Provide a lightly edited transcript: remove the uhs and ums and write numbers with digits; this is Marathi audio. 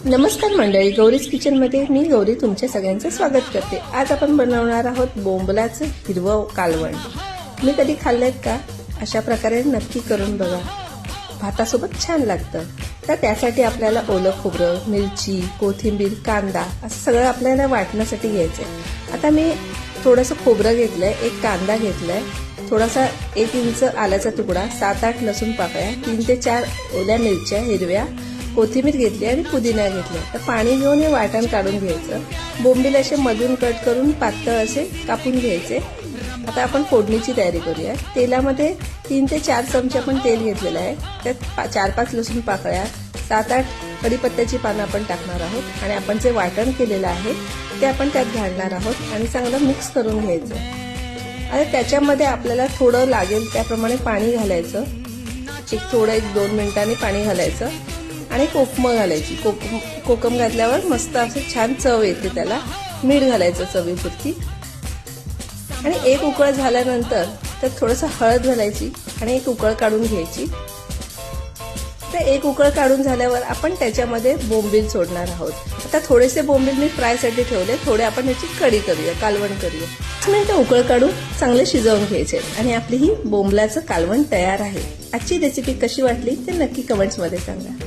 नमस्कार मंडळी, गौरीज किचनमध्ये मी गौरी तुमच्या सगळ्यांचं स्वागत करते। आज आपण बनवणार आहोत बोंबलाचं हिरवं कालवण। तुम्ही कधी खाल्लेत का? अशा प्रकारे नक्की करून बघा, भातासोबत छान लागतं। तर त्यासाठी आपल्याला ओलं खोबरं, मिरची, कोथिंबीर, कांदा असं सगळं आपल्याला वाटण्यासाठी घ्यायचंय। आता मी थोडंसं खोबरं घेतलंय, एक कांदा घेतलाय, थोडासा 1 इंच आल्याचा तुकडा, 7-8 लसूण पाकळ्या, 3 ते 4 ओल्या मिरच्या हिरव्या, कोथिंबीर घेतली आणि पुदिना घेतला। तर पाणी घेऊन हे वाटण काढून घ्यायचं। बोंबील असे मधून कट करून पातळ असे कापून घ्यायचे। आता आपण फोडणीची तयारी करूया। तेलामध्ये 3 ते 4 चमचे आपण तेल घेतलेलं आहे। त्यात 4-5 लसूण पाकळ्या, 7-8 कढीपत्त्याची पानं आपण टाकणार आहोत आणि आपण जे वाटण केलेलं आहे ते आपण त्यात घालणार आहोत आणि चांगलं मिक्स करून घ्यायचं। आणि त्याच्यामध्ये आपल्याला थोडं लागेल त्याप्रमाणे पाणी घालायचं। एक 2 मिनिटांनी पाणी घालायचं आणि कोकम घालायची। कोकम घातल्यावर मस्त असं छान चव येते त्याला। मीठ घालायचं चवीपुरती आणि एक उकळ झाल्यानंतर त्यात थोडंसं हळद घालायची आणि एक उकळ काढून घ्यायची। तर एक उकळ काढून झाल्यावर आपण त्याच्यामध्ये बोंबील सोडणार आहोत। आता थोडेसे बोंबील मी फ्रायसाठी ठेवले, थोडे आपण याची कढी करूया, कालवण करूया। 5 मिनिटं उकळ काढून चांगले शिजवून घ्यायचे आणि आपली ही बोंबलाचं कालवण तयार आहे। आजची रेसिपी कशी वाटली ते नक्की कमेंट्समध्ये सांगा।